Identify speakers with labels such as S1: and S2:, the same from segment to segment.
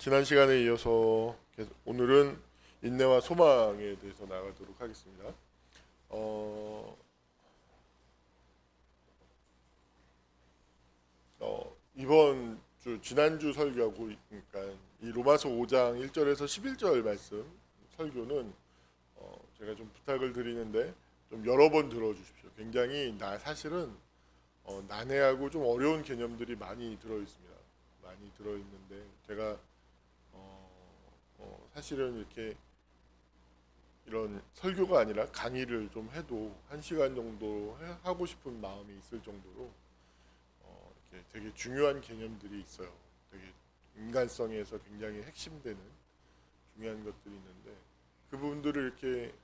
S1: 지난 시간에 이어서 오늘은 인내와 소망에 대해서 나가도록 하겠습니다. 어, 이번 주 지난주 설교하고 그러니까 이 로마서 5장 1절에서 11절 말씀 설교는 제가 좀 부탁을 드리는데 좀 여러 번 들어주십시오. 굉장히 사실은 난해하고 좀 어려운 개념들이 많이 들어 있습니다. 많이 들어 있는데 제가 사실은 이렇게 이런 설교가 아니라 강의를 좀 해도 1시간 정도 하고 싶은 마음이 있을 정도로 이렇게 되게 중요한 개념들이 있어요. 되게 인간성에서 굉장히 핵심되는 중요한 것들이 있는데 그 부분들을 이렇게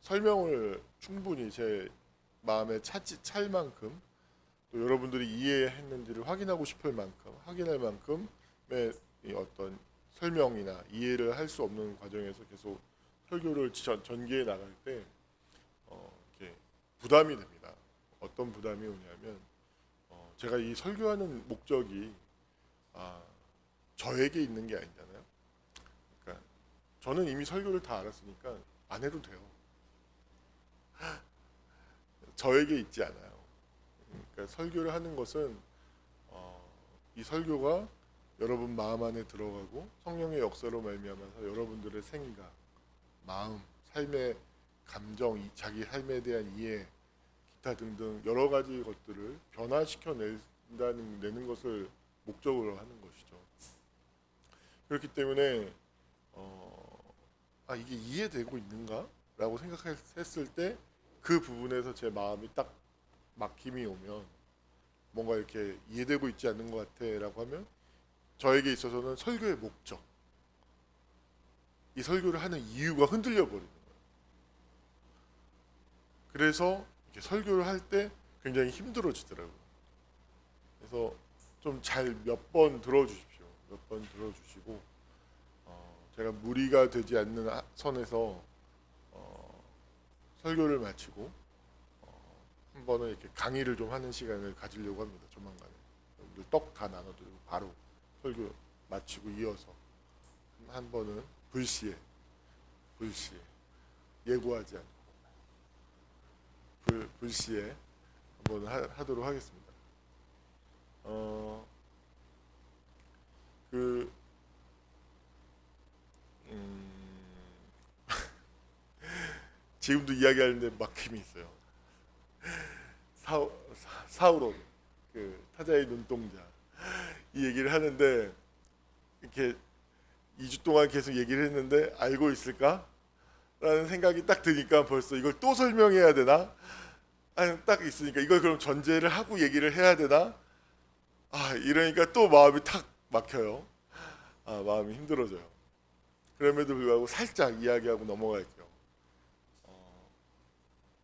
S1: 설명을 충분히 제 마음에 찰 만큼 또 여러분들이 이해했는지를 확인하고 싶을 만큼 확인할 만큼의 이 어떤 설명이나 이해를 할 수 없는 과정에서 계속 설교를 전개해 나갈 때 이렇게 부담이 됩니다. 어떤 부담이 오냐면 제가 이 설교하는 목적이 저에게 있는 게 아니잖아요. 그러니까 저는 이미 설교를 다 알았으니까 안 해도 돼요. 저에게 있지 않아요. 그러니까 설교를 하는 것은 이 설교가 여러분 마음 안에 들어가고 성령의 역사로 말미암아서 여러분들의 생각, 마음, 삶의 감정, 자기 삶에 대한 이해, 기타 등등 여러 가지 것들을 변화시켜 내는 것을 목적으로 하는 것이죠. 그렇기 때문에 이게 이해되고 있는가라고 생각했을 때 그 부분에서 제 마음이 딱 막힘이 오면 뭔가 이렇게 이해되고 있지 않는 것 같아라고 하면 저에게 있어서는 설교의 목적, 이 설교를 하는 이유가 흔들려 버리는 거예요. 그래서 이렇게 설교를 할 때 굉장히 힘들어지더라고요. 그래서 좀 잘 몇 번 들어주십시오. 몇 번 들어주시고 제가 무리가 되지 않는 선에서 설교를 마치고 한 번은 이렇게 강의를 좀 하는 시간을 가지려고 합니다. 조만간에 여러분들 떡 다 나눠드리고 바로 설교 마치고 이어서 한 번은 불시에 예고하지 않고 불시에 한번 하도록 하겠습니다. 그 지금도 이야기하는데 막힘이 있어요. 사우론 그 타자의 눈동자 이 얘기를 하는데 이렇게 2주 동안 계속 얘기를 했는데 알고 있을까? 라는 생각이 딱 드니까 벌써 이걸 또 설명해야 되나? 아니, 딱 있으니까 이걸 그럼 전제를 하고 얘기를 해야 되나? 이러니까 또 마음이 탁 막혀요. 마음이 힘들어져요. 그럼에도 불구하고 살짝 이야기하고 넘어갈게요.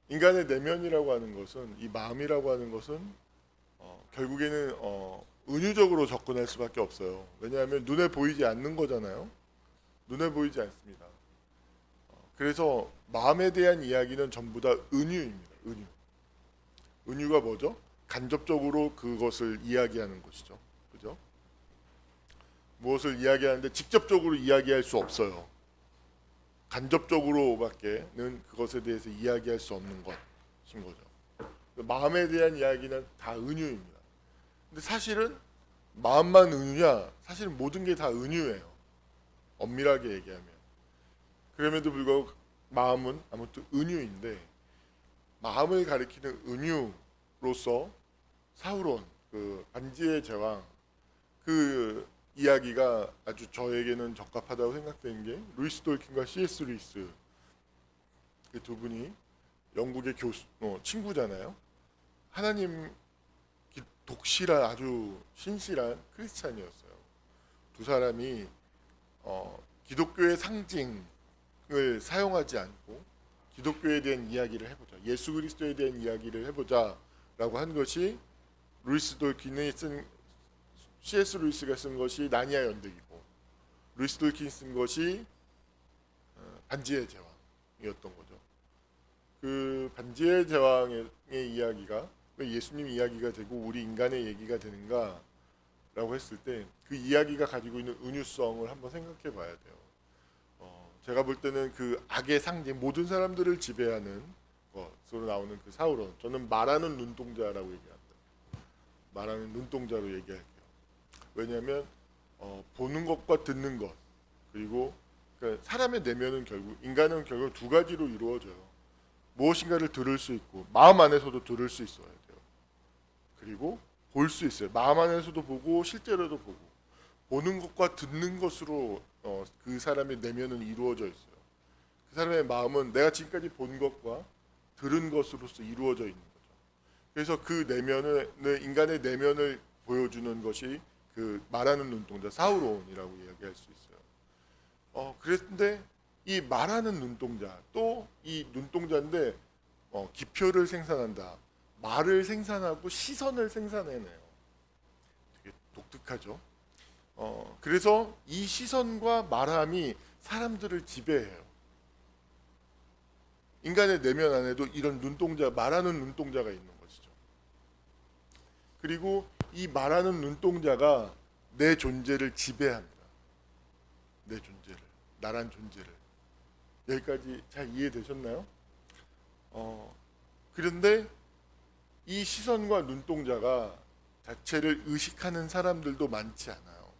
S1: 인간의 내면이라고 하는 것은 이 마음이라고 하는 것은 결국에는 은유적으로 접근할 수밖에 없어요. 왜냐하면 눈에 보이지 않는 거잖아요. 눈에 보이지 않습니다. 그래서 마음에 대한 이야기는 전부 다 은유입니다. 은유가 뭐죠? 간접적으로 그것을 이야기하는 것이죠. 그죠? 무엇을 이야기하는데 직접적으로 이야기할 수 없어요. 간접적으로밖에는 그것에 대해서 이야기할 수 없는 것인 거죠. 마음에 대한 이야기는 다 은유입니다. 근데 사실은 마음만 은유냐? 사실은 모든 게 다 은유예요. 엄밀하게 얘기하면. 그럼에도 불구하고 마음은 아무튼 은유인데 마음을 가리키는 은유로서 사우론 그 반지의 제왕 그 이야기가 아주 저에게는 적합하다고 생각되는 게 루이스 돌킨과 C.S. 루이스 그 두 분이 영국의 친구잖아요. 하나님 독실한 아주 신실한 크리스찬이었어요. 두 사람이 기독교의 상징을 사용하지 않고 기독교에 대한 이야기를 해보자, 예수 그리스도에 대한 이야기를 해보자라고 한 것이 루이스 돌킨이 쓴 C.S. 루이스가 쓴 것이 나니아 연대기고 루이스 돌킨이 쓴 것이 반지의 제왕이었던 거죠. 그 반지의 제왕의 이야기가 왜 예수님 이야기가 되고 우리 인간의 얘기가 되는가? 했을 때 그 이야기가 가지고 있는 은유성을 한번 생각해 봐야 돼요. 제가 볼 때는 그 악의 상징, 모든 사람들을 지배하는 것으로 나오는 그 사울은, 저는 말하는 눈동자라고 얘기합니다. 말하는 눈동자로 얘기할게요. 왜냐하면 보는 것과 듣는 것, 그리고 그러니까 사람의 내면은 결국, 인간은 결국 두 가지로 이루어져요. 무엇인가를 들을 수 있고 마음 안에서도 들을 수 있어야 돼요. 그리고 볼 수 있어요. 마음 안에서도 보고 실제로도 보고, 보는 것과 듣는 것으로 그 사람의 내면은 이루어져 있어요. 그 사람의 마음은 내가 지금까지 본 것과 들은 것으로서 이루어져 있는 거죠. 그래서 그 내면을, 인간의 내면을 보여주는 것이 그 말하는 눈동자 사우론이라고 이야기할 수 있어요. 그런데 이 말하는 눈동자, 또 이 눈동자인데 기표를 생산한다. 말을 생산하고 시선을 생산해내요. 되게 독특하죠. 그래서 이 시선과 말함이 사람들을 지배해요. 인간의 내면 안에도 이런 눈동자, 말하는 눈동자가 있는 것이죠. 그리고 이 말하는 눈동자가 내 존재를 지배합니다. 내 존재를, 나란 존재를. 여기까지 잘 이해되셨나요? 그런데 이 시선과 눈동자가 자체를 의식하는 사람들도 많지 않아요.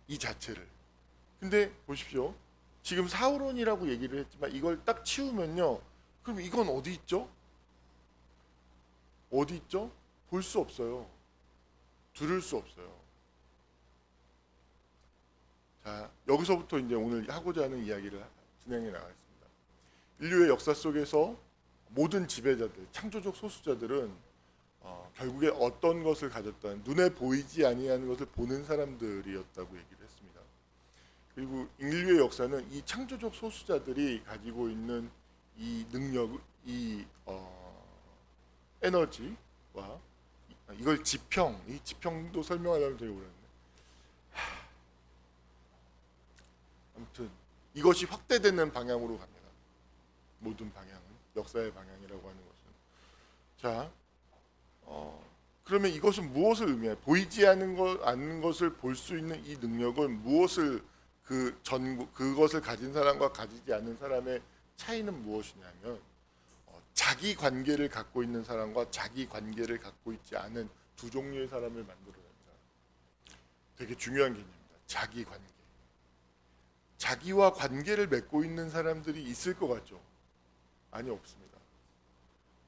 S1: 이 자체를. 근데 보십시오. 지금 사우론이라고 얘기를 했지만 이걸 딱 치우면요. 그럼 이건 어디 있죠? 어디 있죠? 볼 수 없어요. 들을 수 없어요. 자, 여기서부터 이제 오늘 하고자 하는 이야기를 진행해 나가겠습니다. 인류의 역사 속에서 모든 지배자들, 창조적 소수자들은 결국에 어떤 것을 가졌다는, 눈에 보이지 아니하는 것을 보는 사람들이었다고 얘기를 했습니다. 그리고 인류의 역사는 이 창조적 소수자들이 가지고 있는 이 능력, 이 에너지와 이걸 지평, 이 지평도 설명하려면 되게 오래됐네. 아무튼 이것이 확대되는 방향으로 갑니다. 모든 방향은 역사의 방향이라고 하는 것은. 자, 그러면 이것은 무엇을 의미해요? 보이지 않는 것을 볼 수 있는 이 능력은 무엇을 그것을 가진 사람과 가지지 않는 사람의 차이는 무엇이냐면 자기 관계를 갖고 있는 사람과 자기 관계를 갖고 있지 않은 두 종류의 사람을 만들어낸다. 되게 중요한 개념입니다. 자기 관계. 자기와 관계를 맺고 있는 사람들이 있을 것 같죠? 아니, 없습니다.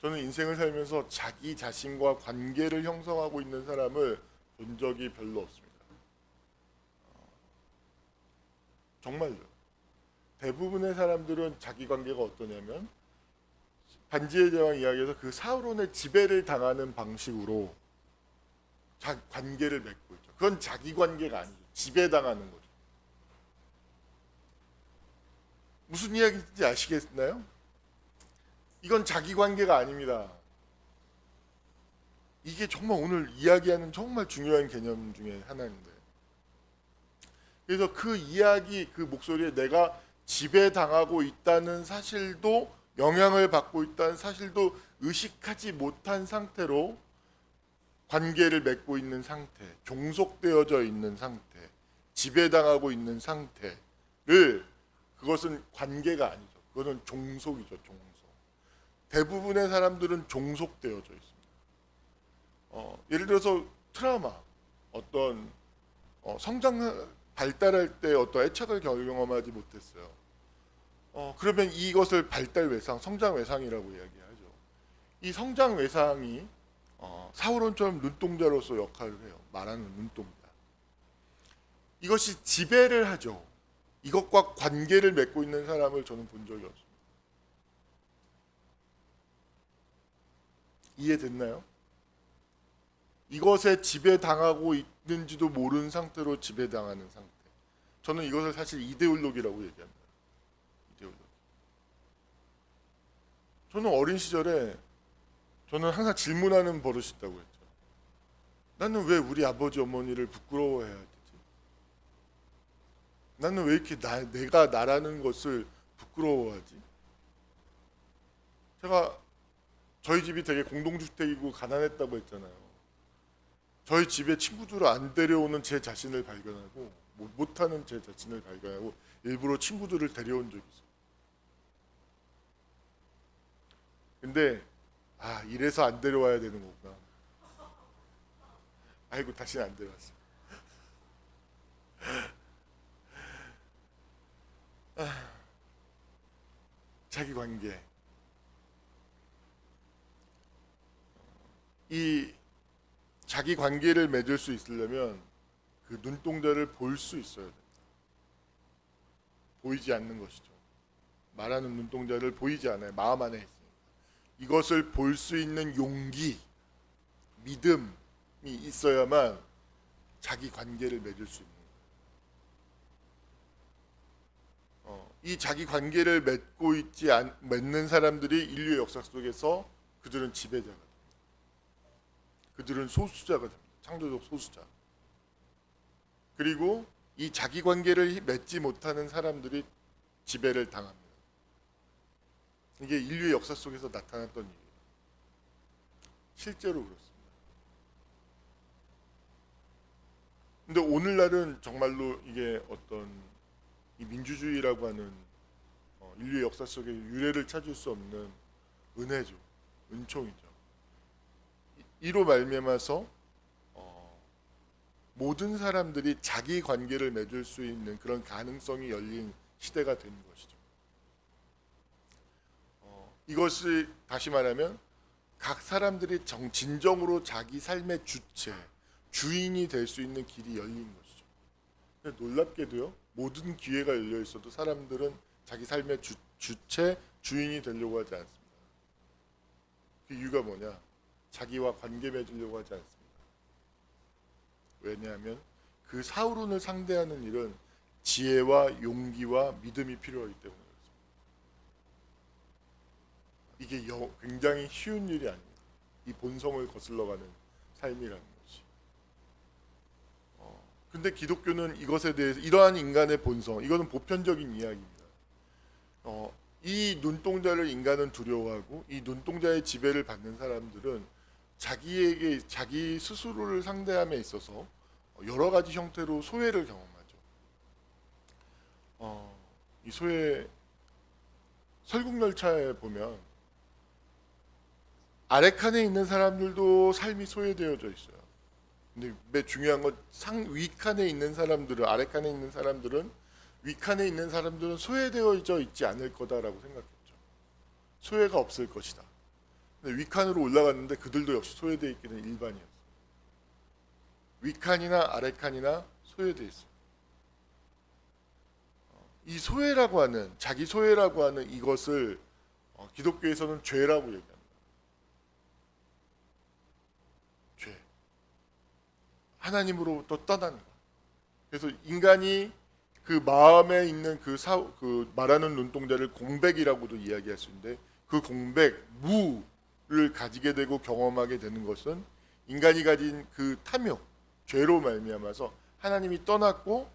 S1: 저는 인생을 살면서 자기 자신과 관계를 형성하고 있는 사람을 본 적이 별로 없습니다. 정말요. 대부분의 사람들은 자기 관계가 어떠냐면 반지의 제왕 이야기에서 그 사우론의 지배를 당하는 방식으로 관계를 맺고 있죠. 그건 자기 관계가 아니죠. 지배당하는 거죠. 무슨 이야기인지 아시겠나요? 이건 자기 관계가 아닙니다. 이게 정말 오늘 이야기하는 정말 중요한 개념 중에 하나인데, 그래서 그 이야기, 그 목소리에 내가 지배당하고 있다는 사실도, 영향을 받고 있다는 사실도 의식하지 못한 상태로 관계를 맺고 있는 상태, 종속되어져 있는 상태, 지배당하고 있는 상태를, 그것은 관계가 아니죠. 그것은 종속이죠. 종속. 대부분의 사람들은 종속되어져 있습니다. 예를 들어서 트라우마, 어떤 성장 발달할 때 어떤 애착을 경험하지 못했어요. 그러면 이것을 발달 외상, 성장 외상이라고 이야기하죠. 이 성장 외상이 사우론처럼 눈동자로서 역할을 해요. 말하는 눈동자. 이것이 지배를 하죠. 이것과 관계를 맺고 있는 사람을 저는 본 적이 없습니다. 이해됐나요? 이것에 지배당하고 있는지도 모르는 상태로 지배당하는 상태. 저는 이것을 사실 이데올로기라고 얘기합니다. 이데올로기. 저는 어린 시절에 저는 항상 질문하는 버릇이 있다고 했죠. 나는 왜 우리 아버지 어머니를 부끄러워해야 되지? 나는 왜 이렇게 내가 나라는 것을 부끄러워하지? 제가 저희 집이 되게 공동주택이고 가난했다고 했잖아요. 저희 집에 친구들을 안 데려오는 제 자신을 발견하고 못하는 제 자신을 발견하고 일부러 친구들을 데려온 적이 있어요. 근데 이래서 안 데려와야 되는 거구나. 아이고 다시는 안 데려왔어. 자기 관계. 이 자기 관계를 맺을 수 있으려면 그 눈동자를 볼 수 있어야 됩니다. 보이지 않는 것이죠. 말하는 눈동자를 보이지 않아요. 마음 안에 있으니까. 이것을 볼 수 있는 용기, 믿음이 있어야만 자기 관계를 맺을 수 있는 거예요. 이 자기 관계를 맺는 사람들이 인류의 역사 속에서 그들은 지배자가 됩니다. 그들은 소수자가 됩니다. 창조적 소수자. 그리고 이 자기 관계를 맺지 못하는 사람들이 지배를 당합니다. 이게 인류의 역사 속에서 나타났던 일이에요. 실제로 그렇습니다. 근데 오늘날은 정말로 이게 어떤 이 민주주의라고 하는 인류의 역사 속에 유례를 찾을 수 없는 은혜죠. 은총이죠. 이로 말미암아서 모든 사람들이 자기 관계를 맺을 수 있는 그런 가능성이 열린 시대가 된 것이죠. 이것이 다시 말하면 각 사람들이 진정으로 자기 삶의 주체, 주인이 될 수 있는 길이 열린 것이죠. 근데 놀랍게도요, 모든 기회가 열려 있어도 사람들은 자기 삶의 주체, 주인이 되려고 하지 않습니다. 그 이유가 뭐냐? 자기와 관계 맺으려고 하지 않습니다. 왜냐하면 그 사울운을 상대하는 일은 지혜와 용기와 믿음이 필요하기 때문에 그렇습니다. 이게 굉장히 쉬운 일이 아닙니다. 이 본성을 거슬러가는 삶이라는 것이. 근데 기독교는 이것에 대해서 이러한 인간의 본성, 이거는 보편적인 이야기입니다. 이 눈동자를 인간은 두려워하고 이 눈동자의 지배를 받는 사람들은 자기 스스로를 상대함에 있어서 여러 가지 형태로 소외를 경험하죠. 이 소외 설국열차에 보면 아래칸에 있는 사람들도 삶이 소외되어져 있어요. 근데 매우 중요한 건 위칸에 있는 사람들은 아래칸에 있는 사람들은 위칸에 있는 사람들은 소외되어져 있지 않을 거다라고 생각했죠. 소외가 없을 것이다. 근데 위칸으로 올라갔는데 그들도 역시 소외되어 있기는 일반이었어요. 위칸이나 아래칸이나 소외되어 있어요. 이 소외라고 하는 자기 소외라고 하는 이것을 기독교에서는 죄라고 얘기합니다. 죄. 하나님으로부터 떠나는 것. 그래서 인간이 그 마음에 있는 그 말하는 눈동자를 공백이라고도 이야기할 수 있는데 그 공백, 무를 가지게 되고 경험하게 되는 것은 인간이 가진 그 탐욕, 죄로 말미암아서 하나님이 떠났고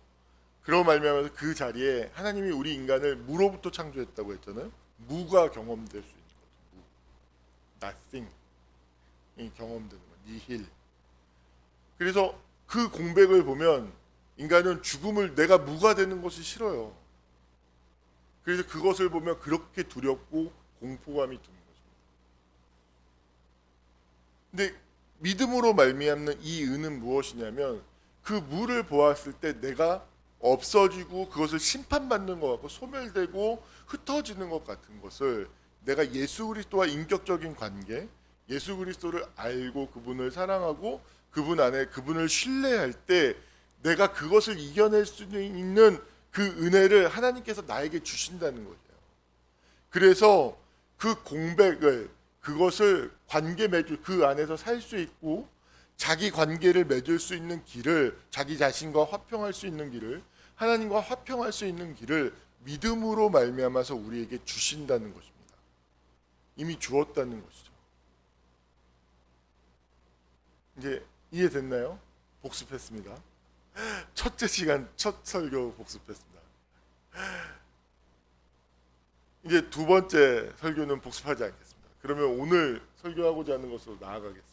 S1: 그로 말미암아서 그 자리에 하나님이 우리 인간을 무로부터 창조했다고 했잖아요. 무가 경험될 수 있는 거죠. 무. nothing이 경험되는 거. 니힐. 그래서 그 공백을 보면 인간은 죽음을 내가 무가 되는 것이 싫어요. 그래서 그것을 보면 그렇게 두렵고 공포감이 드는 것입니다. 근데 믿음으로 말미암는 이 은은 무엇이냐면 그 무를 보았을 때 내가 없어지고 그것을 심판받는 것 같고 소멸되고 흩어지는 것 같은 것을 내가 예수 그리스도와 인격적인 관계, 예수 그리스도를 알고 그분을 사랑하고 그분 안에 그분을 신뢰할 때 내가 그것을 이겨낼 수 있는 그 은혜를 하나님께서 나에게 주신다는 거예요. 그래서 그 공백을 그것을 관계 맺을 그 안에서 살 수 있고 자기 관계를 맺을 수 있는 길을 자기 자신과 화평할 수 있는 길을 하나님과 화평할 수 있는 길을 믿음으로 말미암아서 우리에게 주신다는 것입니다. 이미 주었다는 것이죠. 이제 이해됐나요? 복습했습니다. 첫째 시간 첫 설교 복습했습니다. 이제 두 번째 설교는 복습하지 않겠습니다. 그러면 오늘 설교하고자 하는 것으로 나아가겠습니다.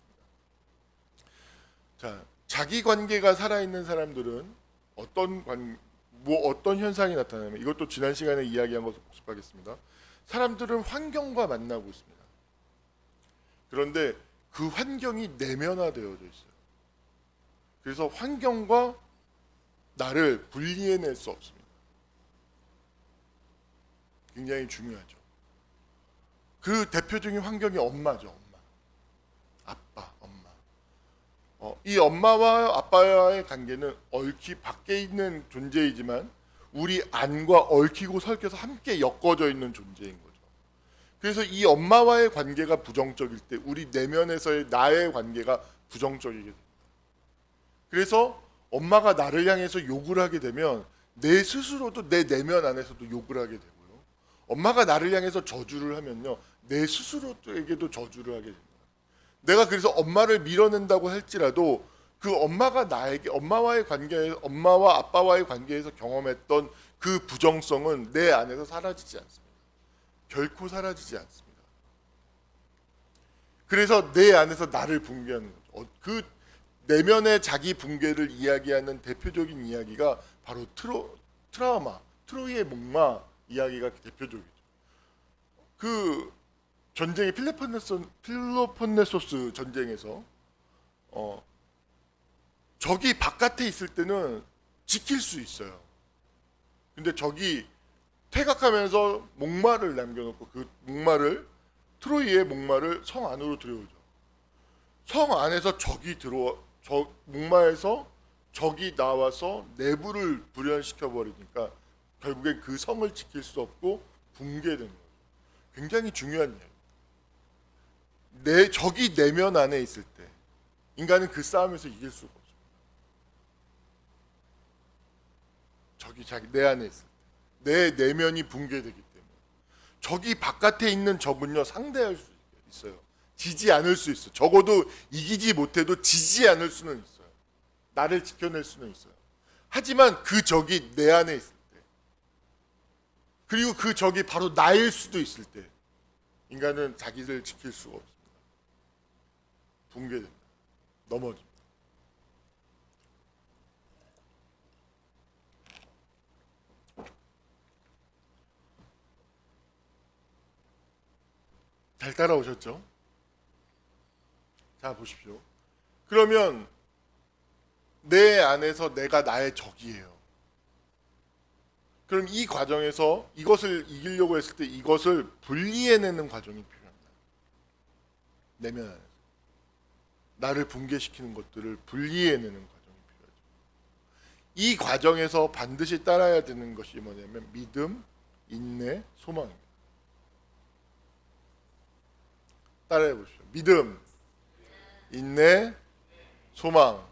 S1: 자, 자기 관계가 살아있는 사람들은 어떤 현상이 나타나냐면, 이것도 지난 시간에 이야기한 것을 복습하겠습니다. 사람들은 환경과 만나고 있습니다. 그런데 그 환경이 내면화되어져 있어요. 그래서 환경과 나를 분리해낼 수 없습니다. 굉장히 중요하죠. 그 대표적인 환경이 엄마죠. 엄마, 아빠, 엄마. 이 엄마와 아빠와의 관계는 얽히 밖에 있는 존재이지만 우리 안과 얽히고 설켜서 함께 엮어져 있는 존재인 거죠. 그래서 이 엄마와의 관계가 부정적일 때 우리 내면에서의 나의 관계가 부정적이게 됩니다. 그래서 엄마가 나를 향해서 욕을 하게 되면 내 스스로도 내 내면 안에서도 욕을 하게 되고요. 엄마가 나를 향해서 저주를 하면요, 내 스스로에게도 저주를 하게 됩니다. 내가 그래서 엄마를 밀어낸다고 할지라도 그 엄마가 나에게 엄마와 아빠와의 관계에서 경험했던 그 부정성은 내 안에서 사라지지 않습니다. 결코 사라지지 않습니다. 그래서 내 안에서 나를 붕괴하는 거죠. 그 내면의 자기 붕괴를 이야기하는 대표적인 이야기가 바로 트로이의 목마 이야기가 대표적이죠. 그 전쟁의 필로폰네소스 전쟁에서 적이 바깥에 있을 때는 지킬 수 있어요. 근데 적이 퇴각하면서 목마를 남겨놓고 그 트로이의 목마를 성 안으로 들여오죠. 성 안에서 목마에서 적이 나와서 내부를 불연시켜 버리니까 결국엔 그 성을 지킬 수 없고 붕괴되는 거죠. 굉장히 중요한 이야기. 적이 내면 안에 있을 때 인간은 그 싸움에서 이길 수가 없습니다. 적이 내 안에 있을 때 내 내면이 붕괴되기 때문에 적이 바깥에 있는 적은요 상대할 수 있어요. 지지 않을 수 있어요. 적어도 이기지 못해도 지지 않을 수는 있어요. 나를 지켜낼 수는 있어요. 하지만 그 적이 내 안에 있을 때, 그리고 그 적이 바로 나일 수도 있을 때 인간은 자기를 지킬 수가 없습니다. 붕괴됩니다. 넘어집니다. 잘 따라오셨죠? 자, 보십시오. 그러면 내 안에서 내가 나의 적이에요. 그럼 이 과정에서 이것을 이기려고 했을 때 이것을 분리해내는 과정이 필요합니다. 내면 안에서 나를 붕괴시키는 것들을 분리해내는 과정이 필요하죠. 이 과정에서 반드시 따라야 되는 것이 뭐냐면 믿음, 인내, 소망입니다. 따라해 보십시오. 믿음, 인내, 소망.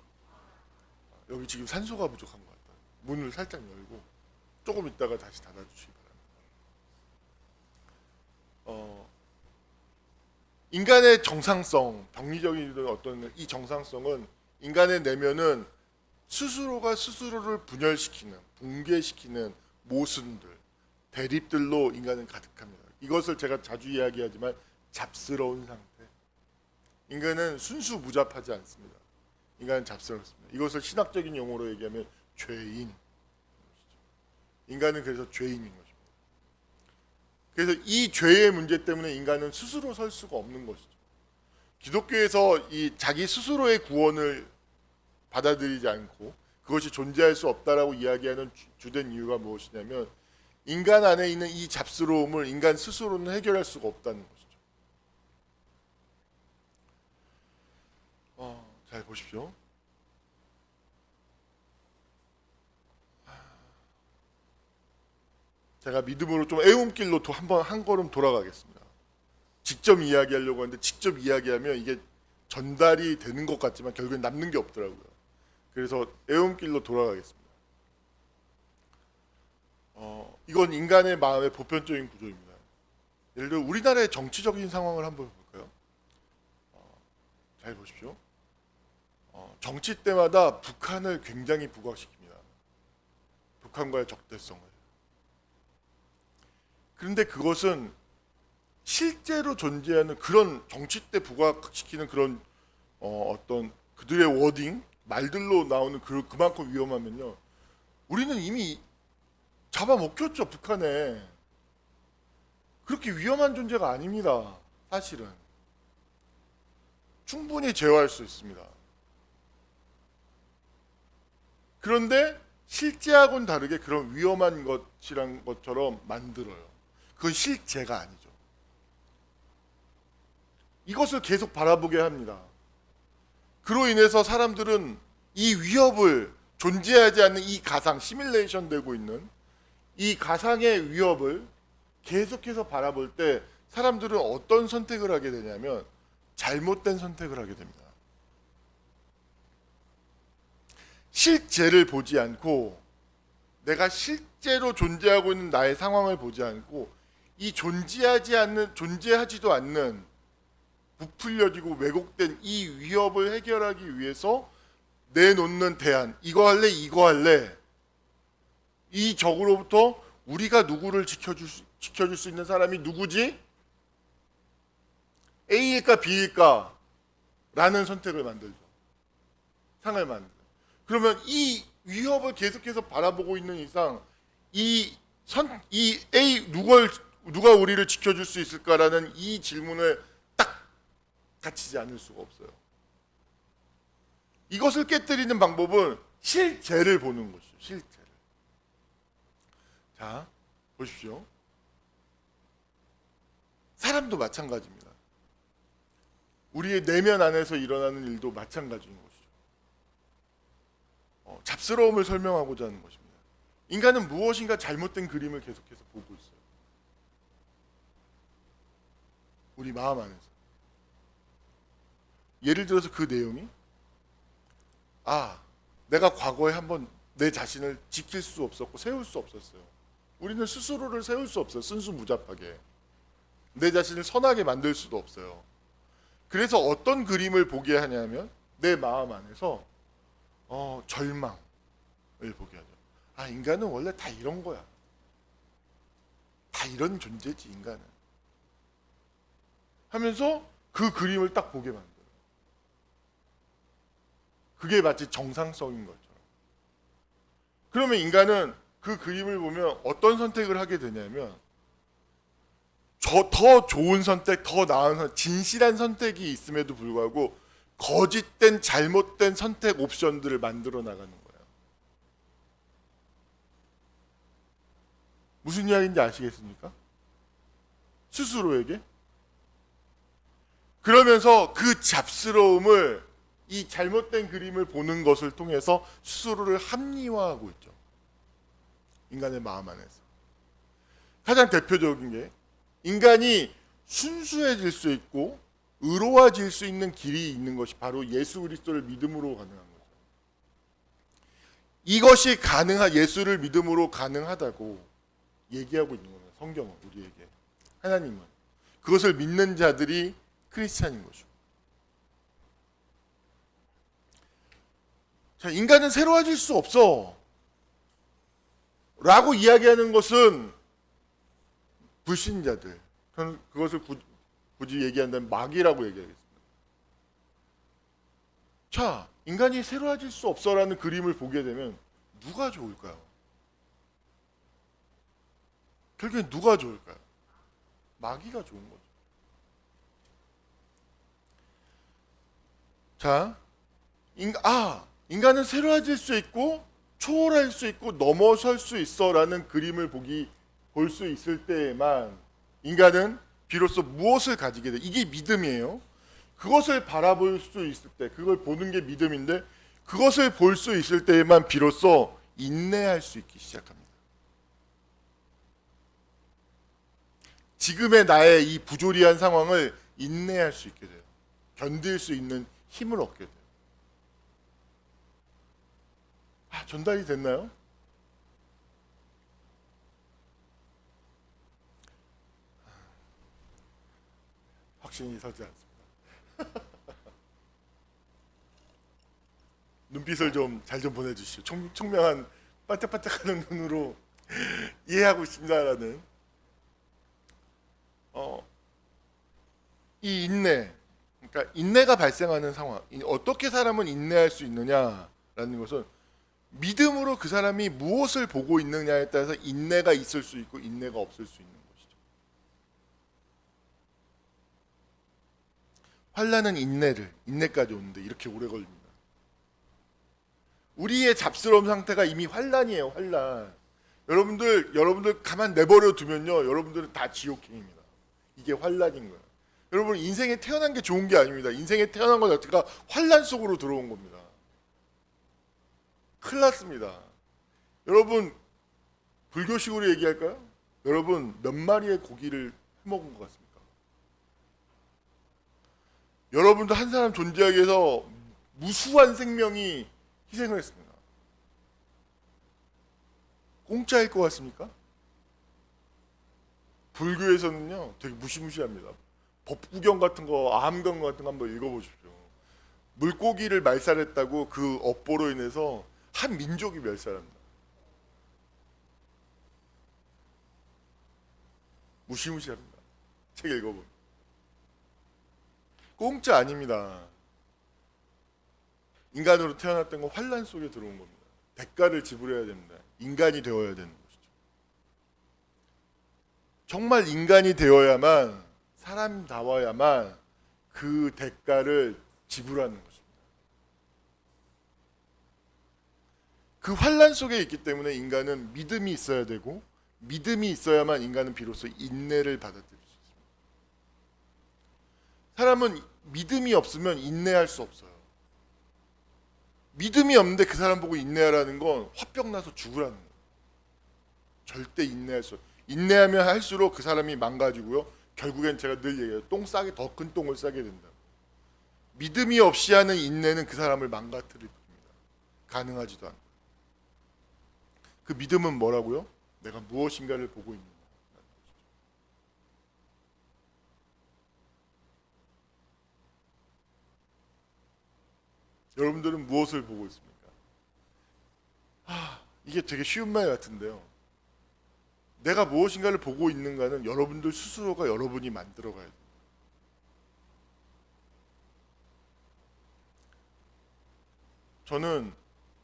S1: 여기 지금 산소가 부족한 것 같아요. 문을 살짝 열고 조금 있다가 다시 닫아주시기 바랍니다. 인간의 정상성, 병리적인 어떤 이 정상성은 인간의 내면은 스스로가 스스로를 분열시키는, 붕괴시키는 모순들, 대립들로 인간은 가득합니다. 이것을 제가 자주 이야기하지만 잡스러운 상태. 인간은 순수무잡하지 않습니다. 인간은 잡스럽습니다. 이것을 신학적인 용어로 얘기하면 죄인. 인간은 그래서 죄인인 것입니다. 그래서 이 죄의 문제 때문에 인간은 스스로 설 수가 없는 것이죠. 기독교에서 이 자기 스스로의 구원을 받아들이지 않고 그것이 존재할 수 없다라고 이야기하는 주된 이유가 무엇이냐면 인간 안에 있는 이 잡스러움을 인간 스스로는 해결할 수가 없다는 것이죠. 잘 보십시오. 제가 믿음으로 좀 애움길로 한 걸음 돌아가겠습니다. 직접 이야기하려고 하는데 직접 이야기하면 이게 전달이 되는 것 같지만 결국엔 남는 게 없더라고요. 그래서 애움길로 돌아가겠습니다. 이건 인간의 마음의 보편적인 구조입니다. 예를 들어 우리나라의 정치적인 상황을 한번 볼까요? 잘 보십시오. 정치 때마다 북한을 굉장히 부각시킵니다. 북한과의 적대성을. 그런데 그것은 실제로 존재하는 그런 정치 때 부각시키는 그런 어떤 그들의 워딩 말들로 나오는 그만큼 위험하면요, 우리는 이미 잡아먹혔죠. 북한에. 그렇게 위험한 존재가 아닙니다. 사실은 충분히 제어할 수 있습니다. 그런데 실제하고는 다르게 그런 위험한 것이란 것처럼 만들어요. 그건 실제가 아니죠. 이것을 계속 바라보게 합니다. 그로 인해서 사람들은 이 위협을, 존재하지 않는 이 가상, 시뮬레이션 되고 있는 이 가상의 위협을 계속해서 바라볼 때 사람들은 어떤 선택을 하게 되냐면 잘못된 선택을 하게 됩니다. 실제를 보지 않고, 내가 실제로 존재하고 있는 나의 상황을 보지 않고, 이 존재하지도 않는 부풀려지고 왜곡된 이 위협을 해결하기 위해서 내놓는 대안, 이거 할래. 이 적으로부터 우리가 누구를 지켜줄 수 있는 사람이 누구지? A일까 B일까? 라는 선택을 만들죠. 상을 만들죠. 그러면 이 위협을 계속해서 바라보고 있는 이상 이 A 누가 우리를 지켜줄 수 있을까라는 이 질문을 딱 갇히지 않을 수가 없어요. 이것을 깨뜨리는 방법은 실제를 보는 것이죠. 실제를. 자, 보십시오. 사람도 마찬가지입니다. 우리의 내면 안에서 일어나는 일도 마찬가지인 것이죠. 잡스러움을 설명하고자 하는 것입니다. 인간은 무엇인가 잘못된 그림을 계속해서 보고 있어요. 우리 마음 안에서. 예를 들어서 그 내용이, 내가 과거에 한번 내 자신을 지킬 수 없었고 세울 수 없었어요. 우리는 스스로를 세울 수 없어요. 순수무잡하게. 내 자신을 선하게 만들 수도 없어요. 그래서 어떤 그림을 보게 하냐면 내 마음 안에서 절망을 보게 하죠. 인간은 원래 다 이런 거야. 다 이런 존재지, 인간은. 하면서 그 그림을 딱 보게 만들어요. 그게 마치 정상성인 것처럼. 그러면 인간은 그 그림을 보면 어떤 선택을 하게 되냐면 더 좋은 선택, 더 나은 선택, 진실한 선택이 있음에도 불구하고 거짓된 잘못된 선택 옵션들을 만들어 나가는 거예요. 무슨 이야기인지 아시겠습니까? 스스로에게. 그러면서 그 잡스러움을, 이 잘못된 그림을 보는 것을 통해서 스스로를 합리화하고 있죠. 인간의 마음 안에서. 가장 대표적인 게, 인간이 순수해질 수 있고 의로워질 수 있는 길이 있는 것이 바로 예수 그리스도를 믿음으로 가능한 거죠. 이것이 예수를 믿음으로 가능하다고 얘기하고 있는 거예요. 성경은 우리에게. 하나님은. 그것을 믿는 자들이 크리스찬인 것이고. 자, 인간은 새로워질 수 없어 라고 이야기하는 것은 불신자들, 저는 그것을 굳이 얘기한다면 마귀라고 얘기하겠습니다. 자, 인간이 새로워질 수 없어라는 그림을 보게 되면 누가 좋을까요? 결국엔 누가 좋을까요? 마귀가 좋은 거죠. 자, 인간은 새로워질 수 있고 초월할 수 있고 넘어설 수 있어라는 그림을 볼 수 있을 때에만 인간은 비로소 무엇을 가지게 돼? 이게 믿음이에요. 그것을 바라볼 수 있을 때, 그걸 보는 게 믿음인데, 그것을 볼 수 있을 때에만 비로소 인내할 수 있기 시작합니다. 지금의 나의 이 부조리한 상황을 인내할 수 있게 돼요. 견딜 수 있는 힘을 얻게 돼요. 전달이 됐나요? 확신이 서지 않습니다. 눈빛을 좀 잘 좀 보내주시오. 총명한 반짝반짝하는 눈으로 이해하고 있습니다라는. 이 인내, 그러니까 인내가 발생하는 상황, 어떻게 사람은 인내할 수 있느냐라는 것은 믿음으로 그 사람이 무엇을 보고 있느냐에 따라서 인내가 있을 수 있고 인내가 없을 수 있는 것이죠. 환난은 인내까지 오는데 이렇게 오래 걸립니다. 우리의 잡스러운 상태가 이미 환난이에요, 환난. 여러분들 가만 내버려 두면요, 여러분들은 다 지옥행입니다. 이게 환난인 거예요. 여러분 인생에 태어난 게 좋은 게 아닙니다. 인생에 태어난 것 자체가 환난 속으로 들어온 겁니다. 큰일 났습니다. 여러분 불교식으로 얘기할까요? 여러분 몇 마리의 고기를 해먹은 것 같습니까? 여러분도 한 사람 존재하기 위해서 무수한 생명이 희생을 했습니다. 공짜일 것 같습니까? 불교에서는요 되게 무시무시합니다. 법구경 같은 거, 아함경 같은 거 한번 읽어보십시오. 물고기를 말살했다고 그 업보로 인해서 한 민족이 멸살합니다. 무시무시합니다. 책 읽어보면. 공짜 아닙니다. 인간으로 태어났던 건 환난 속에 들어온 겁니다. 대가를 지불해야 됩니다. 인간이 되어야 되는 것이죠. 정말 인간이 되어야만, 사람다워야만 그 대가를 지불하는 것입니다. 그 환난 속에 있기 때문에 인간은 믿음이 있어야 되고, 믿음이 있어야만 인간은 비로소 인내를 받아들일 수 있습니다. 사람은 믿음이 없으면 인내할 수 없어요. 믿음이 없는데 그 사람 보고 인내하라는 건 화병 나서 죽으라는 거예요. 절대 인내할 수 없어요. 인내하면 할수록 그 사람이 망가지고요. 결국엔 제가 늘 얘기해요. 더 큰 똥을 싸게 된다. 믿음이 없이 하는 인내는 그 사람을 망가뜨릴 뿐입니다. 가능하지도 않고. 그 믿음은 뭐라고요? 내가 무엇인가를 보고 있는 거예요. 여러분들은 무엇을 보고 있습니까? 이게 되게 쉬운 말 같은데요. 내가 무엇인가를 보고 있는가는 여러분들 스스로가 여러분이 만들어가야 돼요. 저는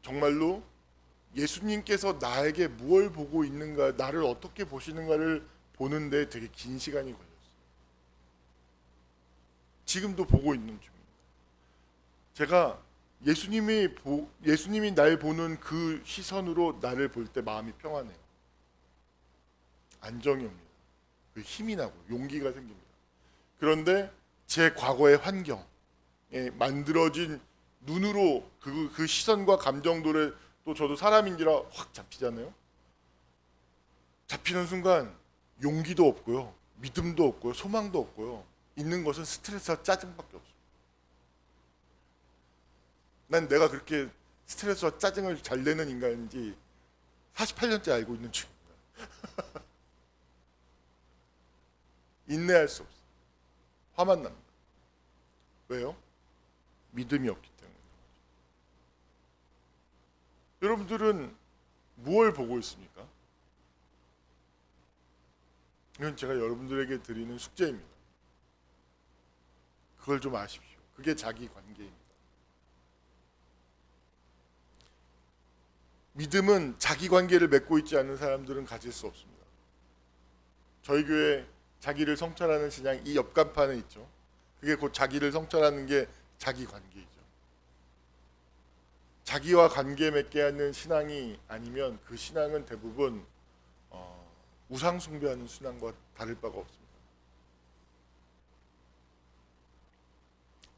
S1: 정말로 예수님께서 나에게 무엇을 보고 있는가, 나를 어떻게 보시는가를 보는데 되게 긴 시간이 걸렸어요. 지금도 보고 있는 중입니다. 제가 예수님이 날 보는 그 시선으로 나를 볼 때 마음이 평안해요. 안정이 옵니다. 그 힘이 나고 용기가 생깁니다. 그런데 제 과거의 환경에 만들어진 눈으로 그 시선과 감정들에 또 저도 사람인지라 확 잡히잖아요. 잡히는 순간 용기도 없고요, 믿음도 없고요, 소망도 없고요. 있는 것은 스트레스와 짜증밖에 없어요. 난 내가 그렇게 스트레스와 짜증을 잘 내는 인간인지 48년째 알고 있는 중입니다. 인내할 수 없어요. 화만 납니다. 왜요? 믿음이 없기 때문에. 여러분들은 무엇을 보고 있습니까? 이건 제가 여러분들에게 드리는 숙제입니다. 그걸 좀 아십시오. 그게 자기 관계입니다. 믿음은 자기 관계를 맺고 있지 않은 사람들은 가질 수 없습니다. 저희 교회 자기를 성찰하는 신앙 이 옆간판에 있죠. 그게 곧 자기를 성찰하는 게 자기 관계이죠. 자기와 관계 맺게 하는 신앙이 아니면 그 신앙은 대부분 우상 숭배하는 신앙과 다를 바가 없습니다.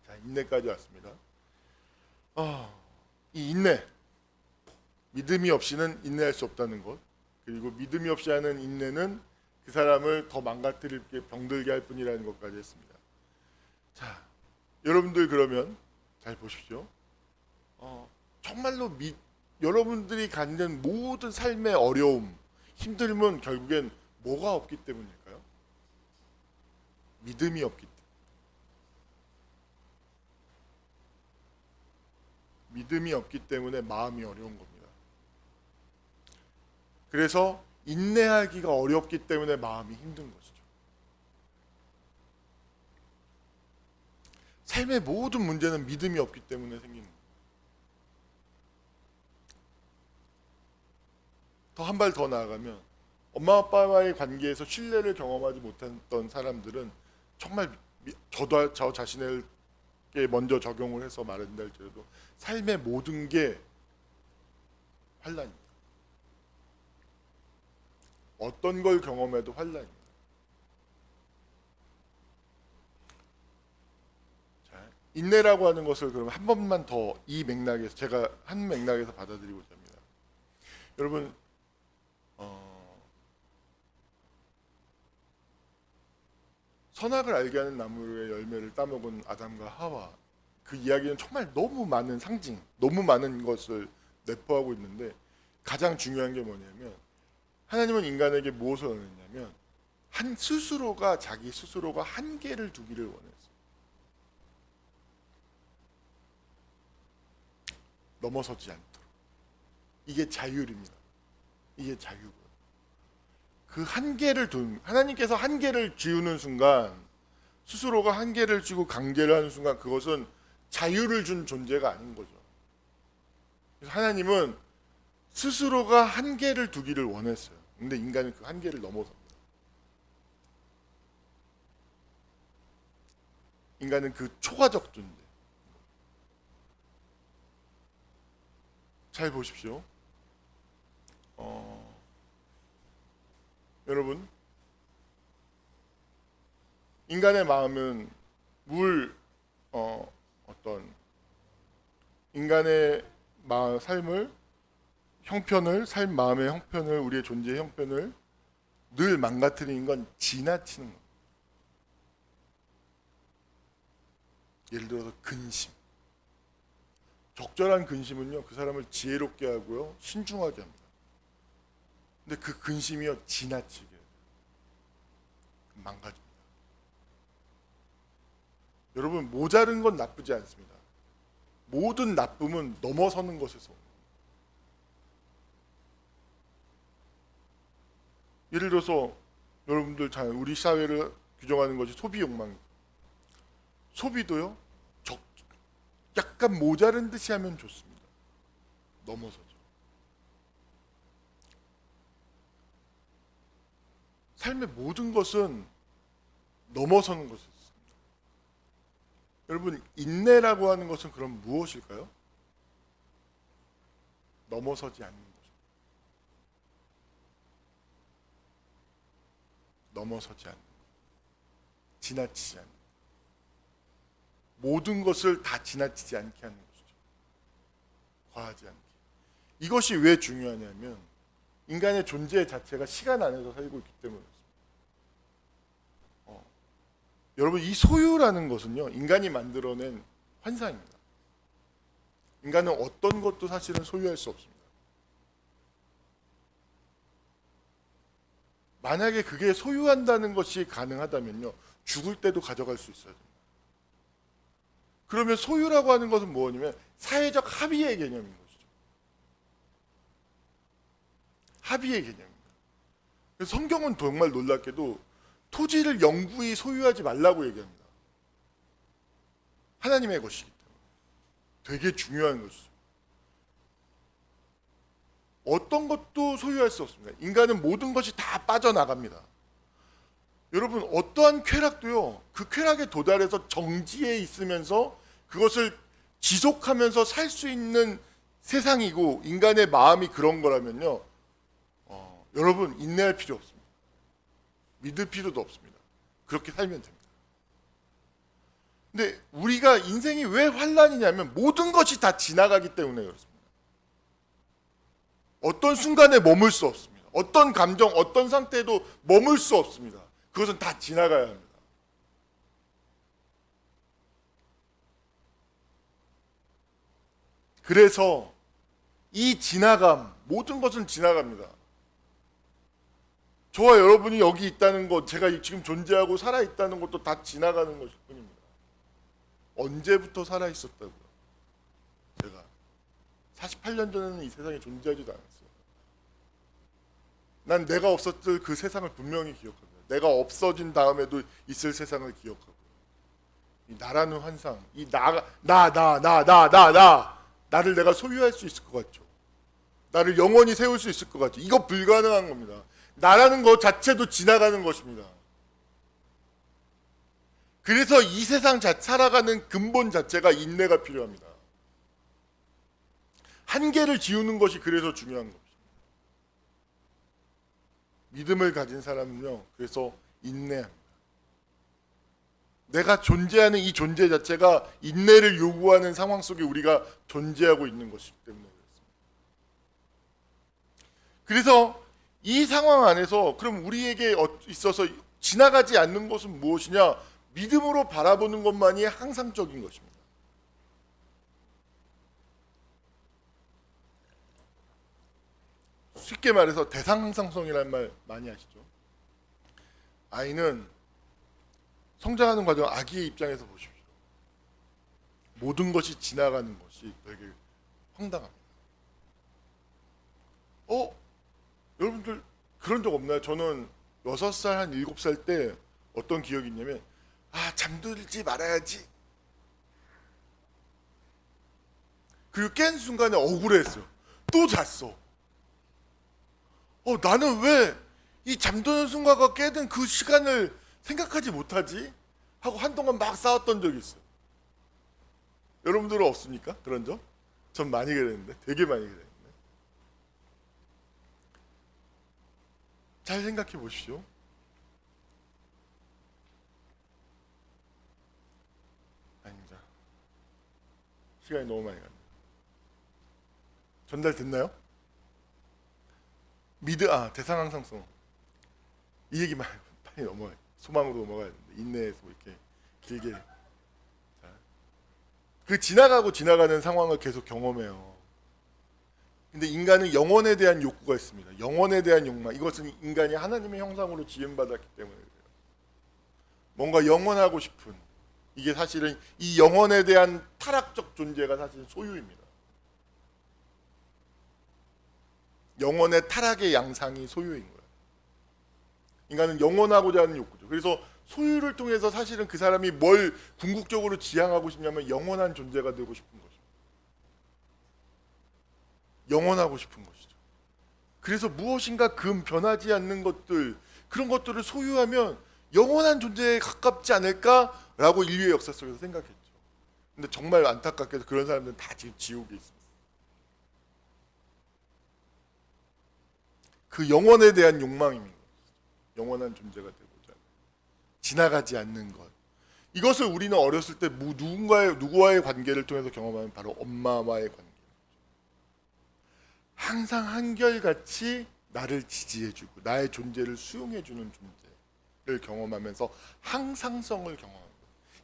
S1: 자, 인내까지 왔습니다. 이 인내, 믿음이 없이는 인내할 수 없다는 것, 그리고 믿음이 없이 하는 인내는 그 사람을 더 망가뜨리게 병들게 할 뿐이라는 것까지 했습니다. 자, 여러분들 그러면 잘 보십시오. 정말로 여러분들이 갖는 모든 삶의 어려움, 힘듦은 결국엔 뭐가 없기 때문일까요? 믿음이 없기 때문에. 믿음이 없기 때문에 마음이 어려운 겁니다. 그래서 인내하기가 어렵기 때문에 마음이 힘든 것이죠. 삶의 모든 문제는 믿음이 없기 때문에 생기는 거예요. 더 한 발 더 나아가면 엄마 아빠와의 관계에서 신뢰를 경험하지 못했던 사람들은 정말 저 자신에게 먼저 적용을 해서 말한다 할지라도 삶의 모든 게 환란입니다. 어떤 걸 경험해도 환란입니다. 자, 인내라고 하는 것을 그럼 한 번만 더 이 맥락에서 제가 한 맥락에서 받아들이고자 합니다. 여러분 선악을 알게 하는 나무의 열매를 따먹은 아담과 하와, 그 이야기는 정말 너무 많은 상징, 너무 많은 것을 내포하고 있는데 가장 중요한 게 뭐냐면 하나님은 인간에게 무엇을 원했냐면 자기 스스로가 한계를 두기를 원했어요. 넘어서지 않도록. 이게 자율입니다. 이게 자유고요. 그 한계를 하나님께서 한계를 지우는 순간, 스스로가 한계를 지고 강제를 하는 순간 그것은 자유를 준 존재가 아닌 거죠. 그래서 하나님은 스스로가 한계를 두기를 원했어요. 근데 인간은 그 한계를 넘어섭니다. 인간은 그 초과적 존재. 잘 보십시오. 여러분, 인간의 마음은 어떤 인간의 삶을 마음의 형편을, 우리의 존재의 형편을 늘 망가뜨리는 건 지나치는 거예요. 예를 들어서 근심. 적절한 근심은요, 그 사람을 지혜롭게 하고요, 신중하게 합니다. 근데 그 근심이요, 지나치게 망가집니다. 여러분, 모자른 건 나쁘지 않습니다. 모든 나쁨은 넘어서는 것에서 옵니다. 예를 들어서 여러분들 잘 우리 사회를 규정하는 것이 소비 욕망. 소비도요, 약간 모자른 듯이 하면 좋습니다. 넘어서죠. 삶의 모든 것은 넘어서는 것이 있습니다. 여러분, 인내라고 하는 것은 그럼 무엇일까요? 넘어서지 않는 거죠. 넘어서지 않는 것. 지나치지 않는 것. 모든 것을 다 지나치지 않게 하는 것이죠. 과하지 않게. 이것이 왜 중요하냐면 인간의 존재 자체가 시간 안에서 살고 있기 때문입니다. 여러분, 이 소유라는 것은요, 인간이 만들어낸 환상입니다. 인간은 어떤 것도 사실은 소유할 수 없습니다. 만약에 그게 소유한다는 것이 가능하다면요, 죽을 때도 가져갈 수 있어야 됩니다. 그러면 소유라고 하는 것은 뭐냐면 사회적 합의의 개념인 것이죠. 합의의 개념입니다. 그래서 성경은 정말 놀랍게도 토지를 영구히 소유하지 말라고 얘기합니다. 하나님의 것이기 때문에. 되게 중요한 것이죠. 어떤 것도 소유할 수 없습니다. 인간은 모든 것이 다 빠져나갑니다. 여러분, 어떠한 쾌락도요, 그 쾌락에 도달해서 정지에 있으면서 그것을 지속하면서 살 수 있는 세상이고 인간의 마음이 그런 거라면요, 여러분, 인내할 필요 없습니다. 믿을 필요도 없습니다. 그렇게 살면 됩니다. 근데 우리가 인생이 왜 환란이냐면 모든 것이 다 지나가기 때문에 그렇습니다. 어떤 순간에 머물 수 없습니다. 어떤 감정, 어떤 상태에도 머물 수 없습니다. 그것은 다 지나가야 합니다. 그래서 이 지나감, 모든 것은 지나갑니다. 저와 여러분이 여기 있다는 것, 제가 지금 존재하고 살아있다는 것도 다 지나가는 것일 뿐입니다. 언제부터 살아있었다고요? 제가 48년 전에는 이 세상에 존재하지도 않았어요. 난 내가 없었을 그 세상을 분명히 기억합니다. 내가 없어진 다음에도 있을 세상을 기억하고, 이 나라는 환상, 이 나를 내가 소유할 수 있을 것 같죠. 나를 영원히 세울 수 있을 것 같죠. 이거 불가능한 겁니다. 나라는 것 자체도 지나가는 것입니다. 그래서 이 세상 살아가는 근본 자체가 인내가 필요합니다. 한계를 지우는 것이 그래서 중요한 겁니다. 믿음을 가진 사람은요, 그래서 인내합니다. 내가 존재하는 이 존재 자체가 인내를 요구하는 상황 속에 우리가 존재하고 있는 것이기 때문에 그렇습니다. 그래서 이 상황 안에서 그럼 우리에게 있어서 지나가지 않는 것은 무엇이냐? 믿음으로 바라보는 것만이 항상적인 것입니다. 쉽게 말해서 대상항상성이라는 말 많이 아시죠? 아이는 성장하는 과정, 아기의 입장에서 보십시오. 모든 것이 지나가는 것이 되게 황당합니다. 여러분들 그런 적 없나요? 저는 6살, 한 7살 때 어떤 기억이 있냐면 잠들지 말아야지. 그리고 깬 순간에 억울했어요. 또 잤어. 나는 왜 이 잠드는 순간과 깨든 그 시간을 생각하지 못하지? 하고 한동안 막 싸웠던 적이 있어요. 여러분들은 없습니까? 그런 적? 전 많이 그랬는데, 되게 많이 그랬는데. 잘 생각해 보십시오. 아닙니다. 시간이 너무 많이 갔네요. 전달됐나요? 대상항상성. 이 얘기만 빨리 넘어가요. 소망으로 넘어가야 되는데, 인내에서 이렇게 길게. 자, 그 지나가는 상황을 계속 경험해요. 근데 인간은 영혼에 대한 욕구가 있습니다. 영혼에 대한 욕망. 이것은 인간이 하나님의 형상으로 지음받았기 때문에 그래요. 뭔가 영원하고 싶은, 이게 사실은 이 영혼에 대한 타락적 존재가 사실 소유입니다. 영혼의 타락의 양상이 소유인 거예요. 인간은 영원하고자 하는 욕구죠. 그래서 소유를 통해서 사실은 그 사람이 뭘 궁극적으로 지향하고 싶냐면 영원한 존재가 되고 싶은 것입니다. 영원하고 싶은 것이죠. 그래서 무엇인가 변하지 않는 것들, 그런 것들을 소유하면 영원한 존재에 가깝지 않을까라고 인류의 역사 속에서 생각했죠. 근데 정말 안타깝게도 그런 사람들은 다 지금 지옥에 있습니다. 그 영혼에 대한 욕망입니다. 영원한 존재가 되고자 지나가지 않는 것. 이것을 우리는 어렸을 때 누구와의 관계를 통해서 경험하는 바로 엄마와의 관계. 항상 한결같이 나를 지지해주고 나의 존재를 수용해주는 존재를 경험하면서 항상성을 경험합니다.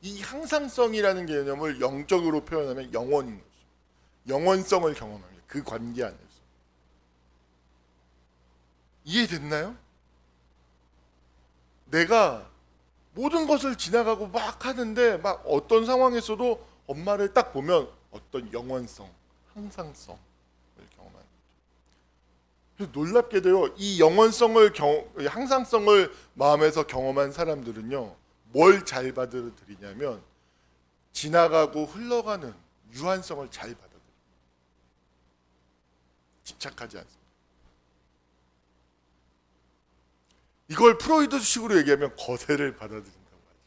S1: 이 항상성이라는 개념을 영적으로 표현하면 영원인 거죠. 영원성을 경험합니다. 그 관계 안에서. 이해됐나요? 내가 모든 것을 지나가고 막 하는데 막 어떤 상황에서도 엄마를 딱 보면 어떤 영원성, 항상성을 경험하는 거죠. 놀랍게도요, 이 영원성을 항상성을 마음에서 경험한 사람들은요, 뭘 잘 받아들이냐면 지나가고 흘러가는 유한성을 잘 받아들여요. 집착하지 않습니다. 이걸 프로이드식으로 얘기하면 거세를 받아들인다고 하죠.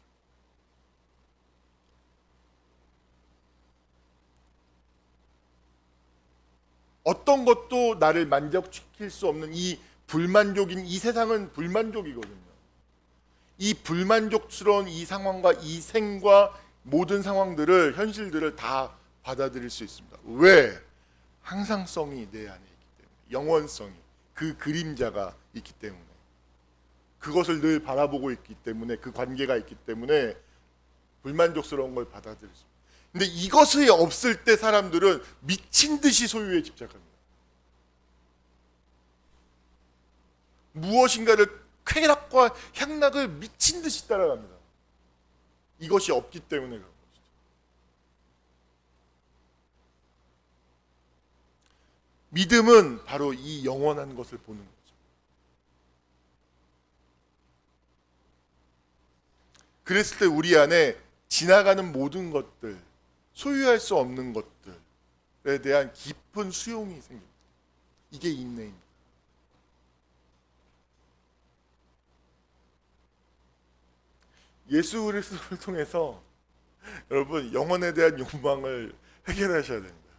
S1: 어떤 것도 나를 만족시킬 수 없는 이 세상은 불만족이거든요. 이 불만족스러운 이 상황과 이 생과 모든 상황들을, 현실들을 다 받아들일 수 있습니다. 왜? 항상성이 내 안에 있기 때문에, 영원성이, 그 그림자가 있기 때문에, 그것을 늘 바라보고 있기 때문에, 그 관계가 있기 때문에 불만족스러운 걸 받아들일 수 있습니다. 근데 이것이 없을 때 사람들은 미친 듯이 소유에 집착합니다. 무엇인가를, 쾌락과 향락을 미친 듯이 따라갑니다. 이것이 없기 때문에 그런 것이죠. 믿음은 바로 이 영원한 것을 보는 거죠. 그랬을 때 우리 안에 지나가는 모든 것들, 소유할 수 없는 것들에 대한 깊은 수용이 생깁니다. 이게 인내입니다. 예수 그리스도를 통해서 여러분 영혼에 대한 욕망을 해결하셔야 됩니다.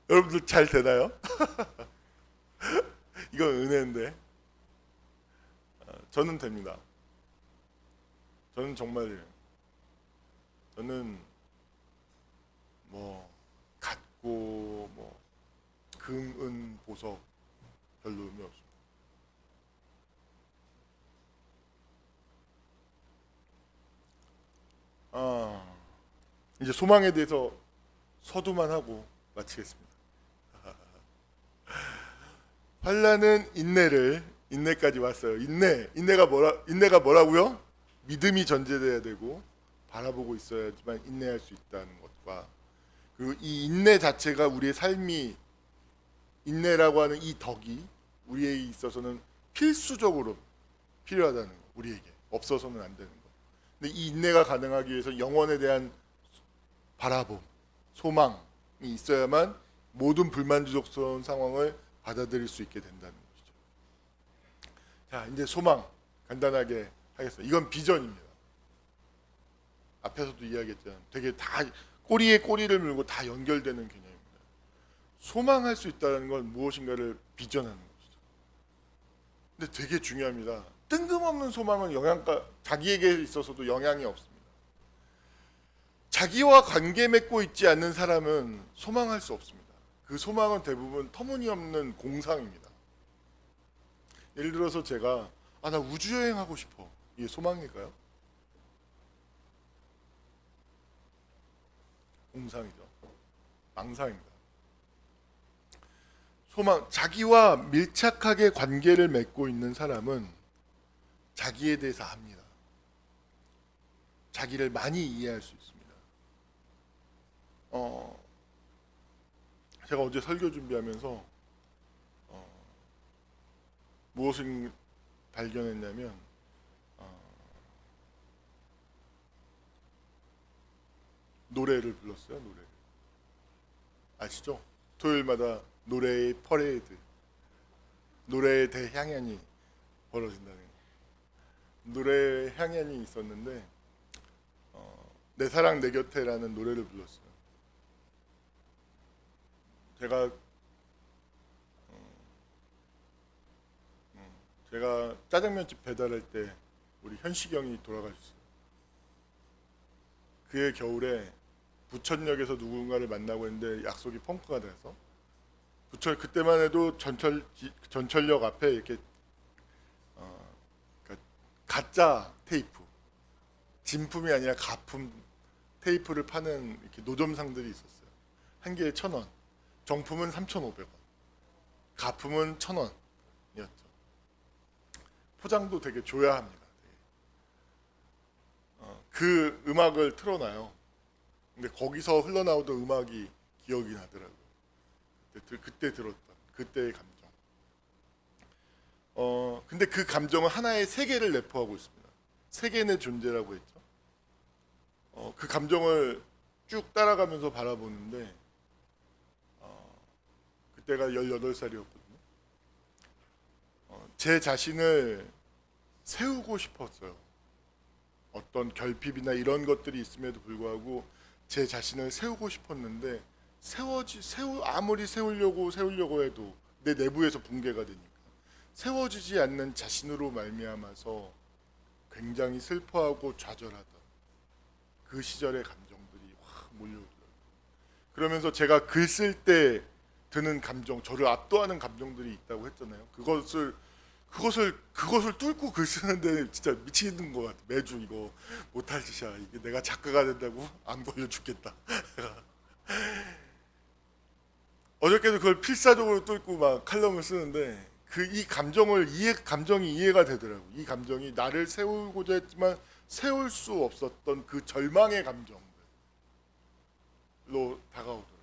S1: 여러분들 잘 되나요? 이건 은혜인데 저는 됩니다. 저는 정말 저는 뭐 갖고 뭐 금, 은, 보석 별로 의미 없습니다. 이제 소망에 대해서 서두만 하고 마치겠습니다. 환난은 인내까지 왔어요. 인내가 뭐라고요? 믿음이 전제돼야 되고 바라보고 있어야지만 인내할 수 있다는 것과 그리고 이 인내 자체가 우리의 삶이 인내라고 하는 이 덕이 우리에게 있어서는 필수적으로 필요하다는 거. 우리에게 없어서는 안 되는 거. 근데 이 인내가 가능하기 위해서 영혼에 대한 바라봄, 소망이 있어야만 모든 불만족스러운 상황을 받아들일 수 있게 된다는 것이죠. 자, 이제 소망 간단하게 하겠습니다. 이건 비전입니다. 앞에서도 이야기했잖아요. 되게 다 꼬리에 꼬리를 물고 다 연결되는 개념입니다. 소망할 수 있다는 건 무엇인가를 비전하는 것이죠. 근데 되게 중요합니다. 뜬금없는 소망은 자기에게 있어서도 영향이 없습니다. 자기와 관계 맺고 있지 않는 사람은 소망할 수 없습니다. 그 소망은 대부분 터무니없는 공상입니다. 예를 들어서 제가 나 우주여행 하고 싶어. 이게 소망일까요? 공상이죠. 망상입니다. 소망, 자기와 밀착하게 관계를 맺고 있는 사람은 자기에 대해서 압니다. 자기를 많이 이해할 수 있습니다. 제가 어제 설교 준비하면서 무엇을 발견했냐면 노래를 불렀어요. 노래를 아시죠? 토요일마다 노래의 퍼레이드, 노래의 대향연이 벌어진다는 거예요. 노래의 향연이 있었는데 내 사랑 내 곁에라는 노래를 불렀어요. 제가 짜장면집 배달할 때 우리 현식이 형이 돌아가셨어요. 그해 겨울에 부천역에서 누군가를 만나고 했는데 약속이 펑크가 돼서 그때만 해도 전철역 앞에 이렇게 그러니까 가짜 테이프, 진품이 아니라 가품 테이프를 파는 이렇게 노점상들이 있었어요. 한 개에 1,000원, 정품은 3,500원, 가품은 1,000원이었죠. 포장도 되게 줘야 합니다. 그 음악을 틀어놔요. 근데 거기서 흘러나오던 음악이 기억이 나더라고요. 그때 들었던 그때의 감정. 근데 그 감정은 하나의 세계를 내포하고 있습니다. 세계의 존재라고 했죠. 그 감정을 쭉 따라가면서 바라보는데 그때가 18살이었거든요. 제 자신을 세우고 싶었어요. 어떤 결핍이나 이런 것들이 있음에도 불구하고 제 자신을 세우고 싶었는데 아무리 세우려고 해도 내 내부에서 붕괴가 되니까 세워지지 않는 자신으로 말미암아서 굉장히 슬퍼하고 좌절하던 그 시절의 감정들이 확 몰려오더라고요. 그러면서 제가 글 쓸 때 드는 감정, 저를 압도하는 감정들이 있다고 했잖아요. 그것을 뚫고 글 쓰는데 진짜 미치는 것 같아. 매주 이거 못할 짓이야. 이게 내가 작가가 된다고 안 걸려 죽겠다. 어저께도 그걸 필사적으로 뚫고 막 칼럼을 쓰는데 이 감정이 이해가 되더라고. 이 감정이 나를 세우고자 했지만 세울 수 없었던 그 절망의 감정들로 다가오더라고.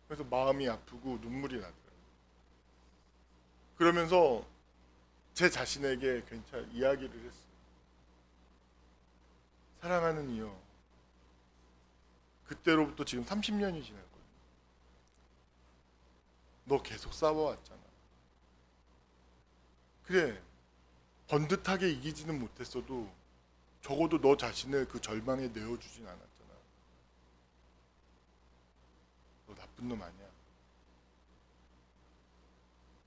S1: 그래서 마음이 아프고 눈물이 나더라고. 그러면서 제 자신에게 이야기를 했어요. 사랑하는 이여, 그때로부터 지금 30년이 지났거든. 너 계속 싸워왔잖아. 그래, 번듯하게 이기지는 못했어도 적어도 너 자신을 그 절망에 내어주진 않았잖아. 너 나쁜 놈 아니야.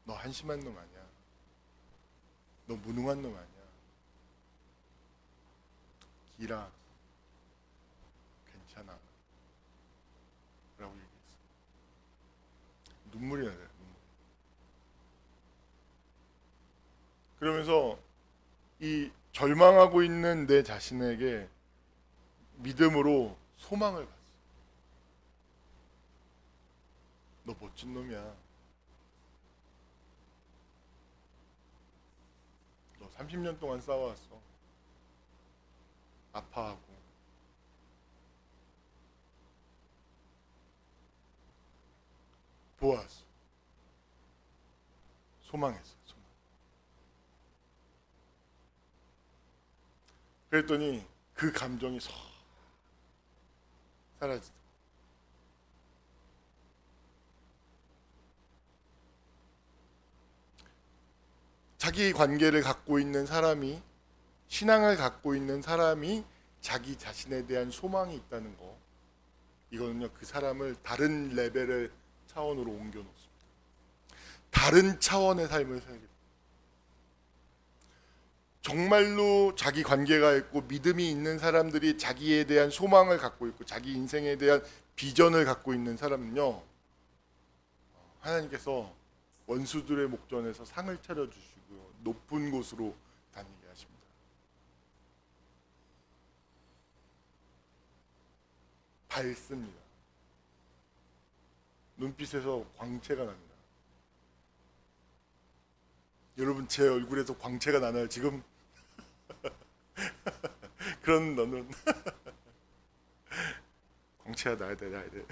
S1: 너 한심한 놈 아니야. 너 무능한 놈 아니야. 기라, 괜찮아 라고 얘기했어. 눈물이 나요. 눈물. 그러면서 이 절망하고 있는 내 자신에게 믿음으로 소망을 봤어. 너 멋진 놈이야. 너 30년 동안 싸워왔어. 아파하고 도왔어. 소망했어. 소망. 그랬더니 그 감정이 싹 사라지더라. 자기 관계를 갖고 있는 사람이, 신앙을 갖고 있는 사람이 자기 자신에 대한 소망이 있다는 거, 이거는요 그 사람을 다른 레벨의 차원으로 옮겨 놓습니다. 다른 차원의 삶을 살게 됩니다. 정말로 자기 관계가 있고 믿음이 있는 사람들이 자기에 대한 소망을 갖고 있고 자기 인생에 대한 비전을 갖고 있는 사람은요, 하나님께서 원수들의 목전에서 상을 차려주시고 높은 곳으로 다니게 하십니다. 밝습니다. 눈빛에서 광채가 납니다. 여러분 제 얼굴에서 광채가 나나요 지금? 그런 너는 광채가 나야 돼.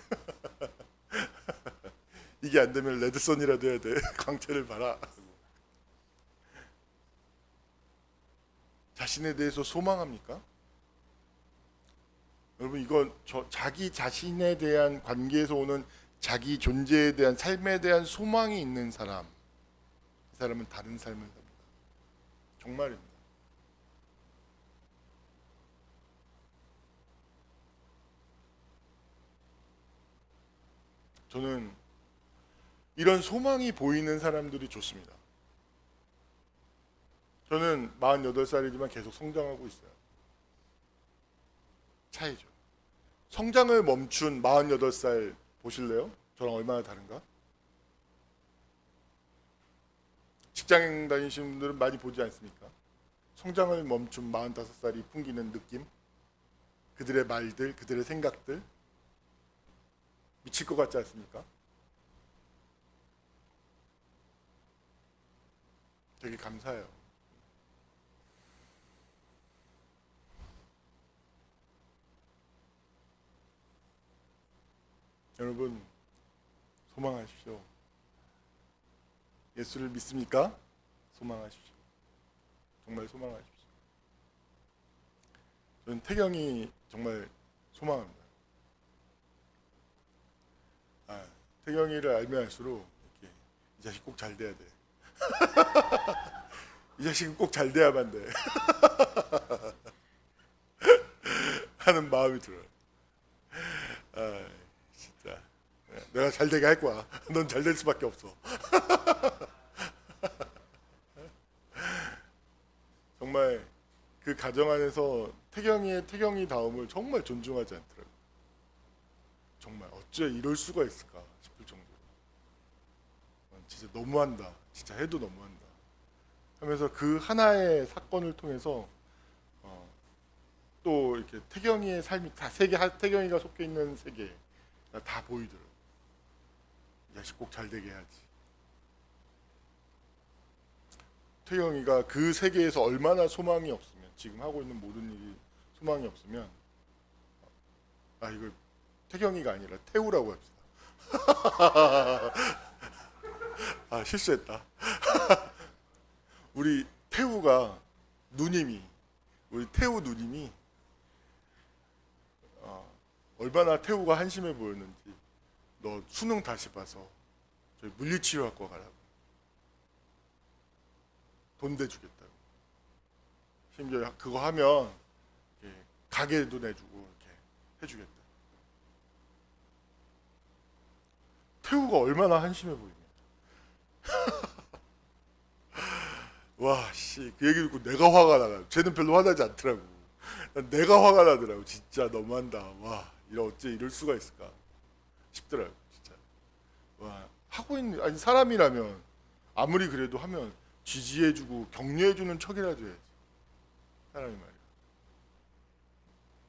S1: 이게 안 되면 레드선이라도 해야 돼. 광채를 봐라. 자신에 대해서 소망합니까? 여러분 이건 자기 자신에 대한 관계에서 오는 자기 존재에 대한 삶에 대한 소망이 있는 사람, 이 사람은 다른 삶을 삽니다. 정말입니다. 저는 이런 소망이 보이는 사람들이 좋습니다. 저는 48살이지만 계속 성장하고 있어요. 차이죠. 성장을 멈춘 48살 보실래요? 저랑 얼마나 다른가? 직장 다니시는 분들은 많이 보지 않습니까? 성장을 멈춘 45살이 풍기는 느낌, 그들의 말들, 그들의 생각들, 미칠 것 같지 않습니까? 되게 감사해요. 여러분 소망하십시오. 예수를 믿습니까? 소망하십시오. 정말 소망하십시오. 저는 태경이 정말 소망합니다. 태경이를 알면 알수록 이렇게 이 자식 꼭 잘 돼야 돼. 이 자식은 꼭 잘 돼야만 돼. 하는 마음이 들어요. 진짜 내가 잘 되게 할 거야. 넌 잘 될 수밖에 없어. 정말 그 가정 안에서 태경이 다음을 정말 존중하지 않더라고요. 정말 어째 이럴 수가 있을까 싶을 정도로 진짜 너무한다. 진짜 해도 너무한다. 하면서 그 하나의 사건을 통해서 또 이렇게 태경이의 삶이 다 태경이가 속해 있는 세계에 다 보이더라고요. 이 자식 꼭 잘 되게 해야지. 태경이가 그 세계에서 얼마나 소망이 없으면, 지금 하고 있는 모든 일이 소망이 없으면, 이걸 태경이가 아니라 태우라고 합시다. 실수했다. 우리 태우가 누님이 우리 태우 누님이 얼마나 태우가 한심해 보였는지 너 수능 다시 봐서 저희 물리치료학과 가라고 돈 대주겠다고 심지어 그거 하면 이렇게 가게도 내주고 이렇게 해주겠다. 태우가 얼마나 한심해 보이냐. 와, 씨, 그 얘기 듣고 내가 화가 나가요. 쟤는 별로 화나지 않더라고. 난 내가 화가 나더라고. 진짜 너무한다. 와, 어째 이럴 수가 있을까 싶더라고. 진짜. 와, 하고 있는 아니 사람이라면 아무리 그래도 하면 지지해주고 격려해주는 척이라도 해야지. 사람이 말이야.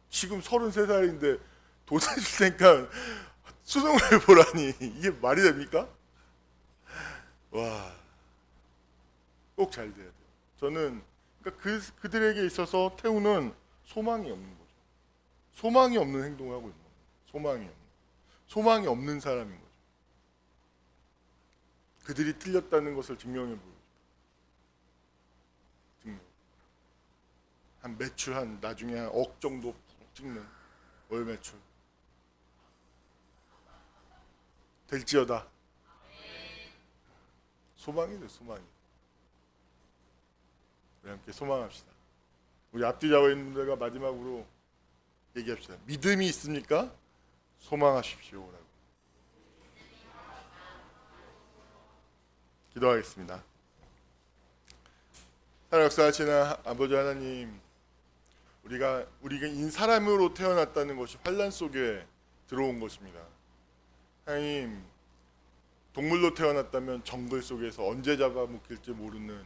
S1: 지금 33살인데 돈 내줄 테니까 수능을 보라니 이게 말이 됩니까? 와, 꼭 잘 돼야 돼요. 저는 그러니까 그들에게 있어서 태우는 소망이 없는 거죠. 소망이 없는 행동을 하고 있는 거예요. 소망이 없는 사람인 거죠. 그들이 틀렸다는 것을 증명해 보여줘. 한 매출 한 나중에 한 억 정도 찍는 월 매출 될지어다. 소망이죠, 소망이. 우리 함께 소망합시다. 우리 앞뒤 잡아 있는 분들과 마지막으로 얘기합시다. 믿음이 있습니까? 소망하십시오라고. 기도하겠습니다. 하나님 역사하시는 아버지 하나님, 우리가 사람으로 태어났다는 것이 환란 속에 들어온 것입니다. 하나님, 동물로 태어났다면 정글 속에서 언제 잡아먹힐지 모르는